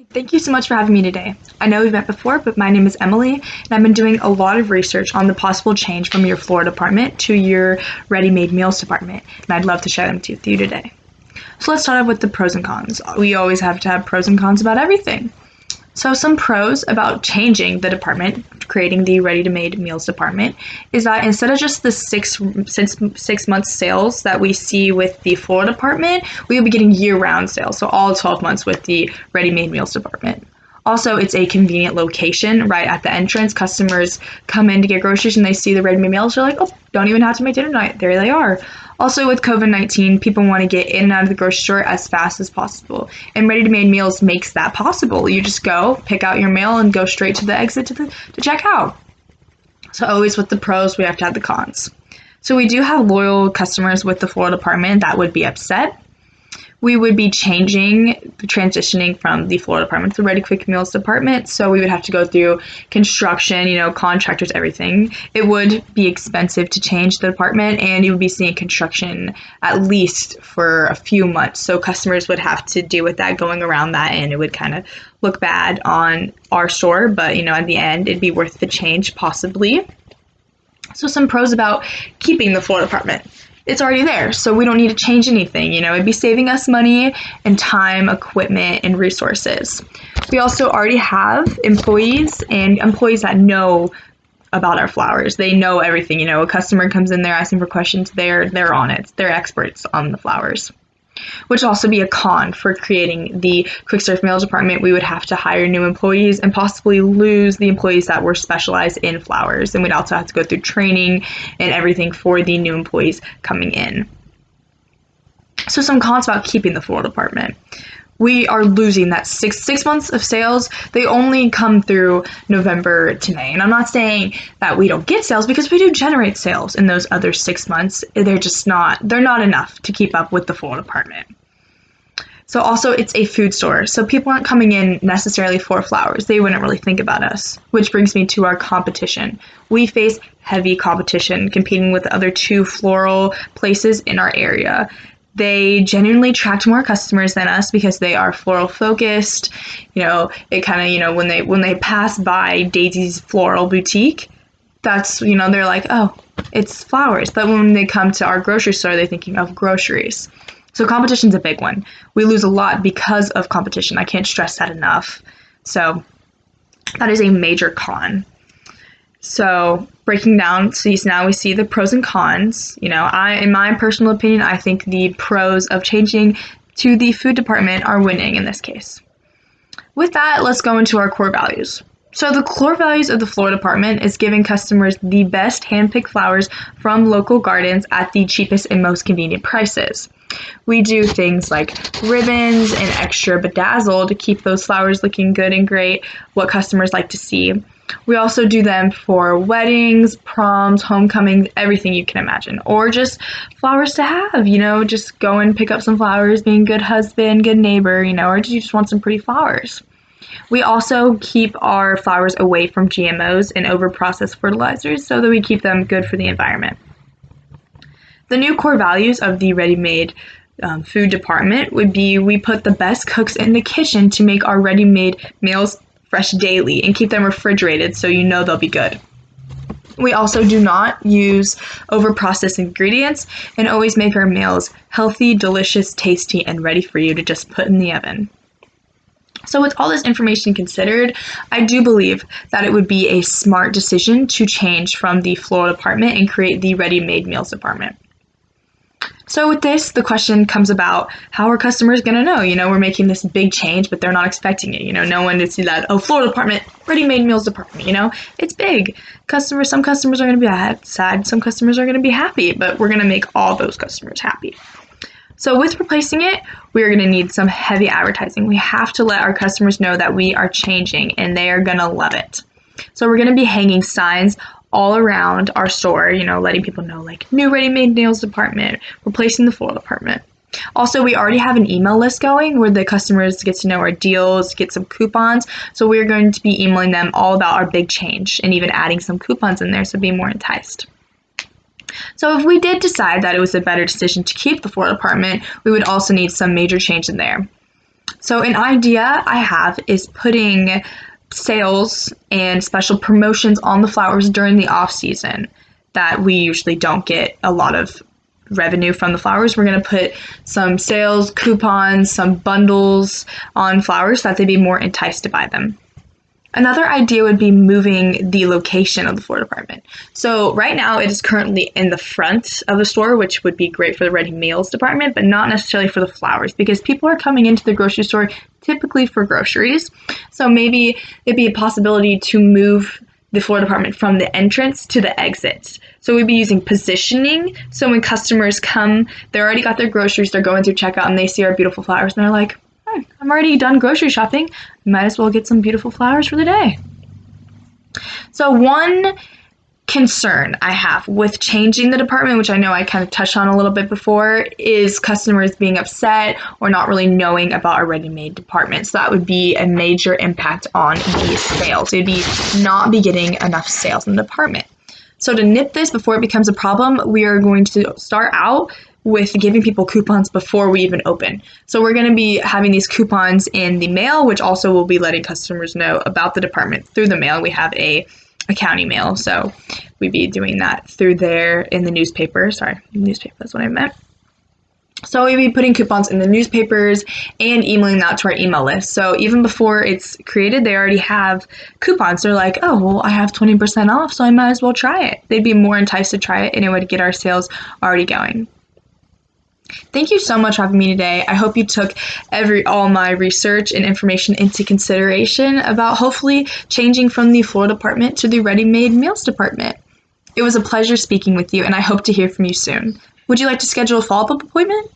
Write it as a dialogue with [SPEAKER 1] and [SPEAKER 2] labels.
[SPEAKER 1] Thank you so much for having me today. I know we've met before, but my name is Emily, and I've been doing a lot of research on the possible change from your floor department to your ready-made meals department, and I'd love to share them with you today. So let's start off with the pros and cons. We always have to have pros and cons about everything. So some pros about changing the department, creating the ready-to-made meals department, is that instead of just the six months sales that we see with the floor department, we will be getting year-round sales, so all 12 months with the ready-made meals department. Also, it's a convenient location right at the entrance. Customers come in to get groceries and they see the ready-made meals. They're like, oh, don't even have to make dinner tonight. There they are. Also, with COVID-19, people want to get in and out of the grocery store as fast as possible. And ready-to-made meals makes that possible. You just go, pick out your meal, and go straight to the exit to check out. So always with the pros, we have to have the cons. So we do have loyal customers with the floor department that would be upset. We would be transitioning from the floor department to the ready quick meals department. So we would have to go through construction, contractors, everything. It would be expensive to change the department, and you would be seeing construction at least for a few months. So customers would have to deal with that, going around that, and it would kind of look bad on our store. But, at the end, it'd be worth the change, possibly. So some pros about keeping the floor department. It's already there, so we don't need to change anything. It'd be saving us money and time, equipment, and resources. We also already have employees that know about our flowers. They know everything. A customer comes in there asking for questions, they're on it. They're experts on the flowers. Which would also be a con for creating the quick serve meal department. We would have to hire new employees and possibly lose the employees that were specialized in flowers. And we'd also have to go through training and everything for the new employees coming in. So some cons about keeping the floral department. We are losing that six months of sales. They only come through November to May. And I'm not saying that we don't get sales, because we do generate sales in those other 6 months. They're not enough to keep up with the full department. So also, it's a food store. So people aren't coming in necessarily for flowers. They wouldn't really think about us. Which brings me to our competition. We face heavy competition competing with the other 2 floral places in our area. They genuinely attract more customers than us because they are floral focused. It kind of, when they pass by Daisy's Floral Boutique, that's, they're like, oh, it's flowers. But when they come to our grocery store, they're thinking of groceries. So competition's a big one. We lose a lot because of competition. I can't stress that enough. So that is a major con. So breaking down, so now we see the pros and cons. In my personal opinion, I think the pros of changing to the food department are winning in this case. With that, let's go into our core values. So the core values of the floral department is giving customers the best hand-picked flowers from local gardens at the cheapest and most convenient prices. We do things like ribbons and extra bedazzle to keep those flowers looking good and great, what customers like to see. We also do them for weddings, proms, homecomings, everything you can imagine. Or just flowers to have, just go and pick up some flowers, being a good husband, good neighbor, or do you just want some pretty flowers? We also keep our flowers away from GMOs and over-processed fertilizers so that we keep them good for the environment. The new core values of the ready-made food department would be we put the best cooks in the kitchen to make our ready-made meals fresh daily and keep them refrigerated so they'll be good. We also do not use over-processed ingredients and always make our meals healthy, delicious, tasty, and ready for you to just put in the oven. So with all this information considered, I do believe that it would be a smart decision to change from the floral department and create the ready-made meals department. So with this, the question comes about, how are customers going to know? We're making this big change, but they're not expecting it. No one to see that, floral department, ready-made meals department, it's big. Some customers are going to be sad, some customers are going to be happy, but we're going to make all those customers happy. So with replacing it, we are going to need some heavy advertising. We have to let our customers know that we are changing, and they are going to love it. So we're going to be hanging signs all around our store, letting people know, like, new ready-made meals department, replacing the floral department. Also, we already have an email list going where the customers get to know our deals, get some coupons. So we're going to be emailing them all about our big change and even adding some coupons in there so be more enticed. So if we did decide that it was a better decision to keep the floral department, we would also need some major change in there. So an idea I have is putting sales and special promotions on the flowers during the off season that we usually don't get a lot of revenue from the flowers. We're going to put some sales coupons, some bundles on flowers so that they'd be more enticed to buy them. Another idea would be moving the location of the floor department. So right now it is currently in the front of the store, which would be great for the ready meals department, but not necessarily for the flowers because people are coming into the grocery store typically for groceries. So maybe it'd be a possibility to move the floor department from the entrance to the exit. So we'd be using positioning. So when customers come, they already got their groceries, they're going through checkout and they see our beautiful flowers and they're like, I'm already done grocery shopping. Might as well get some beautiful flowers for the day. So one concern I have with changing the department, which I know I kind of touched on a little bit before, is customers being upset or not really knowing about our ready-made department. So that would be a major impact on the sales. It'd be not be getting enough sales in the department. So to nip this before it becomes a problem, we are going to start out with giving people coupons before we even open. So we're going to be having these coupons in the mail, which also will be letting customers know about the department through the mail. We have a county mail, so we'd be doing that through there in the newspaper. Sorry, newspaper, that's what I meant. So we'd be putting coupons in the newspapers and emailing that to our email list. So even before it's created, they already have coupons. They're like, oh, well, I have 20% off, so I might as well try it. They'd be more enticed to try it, and it would get our sales already going. Thank you so much for having me today. I hope you took all my research and information into consideration about hopefully changing from the floor department to the ready-made meals department. It was a pleasure speaking with you, and I hope to hear from you soon. Would you like to schedule a follow-up appointment?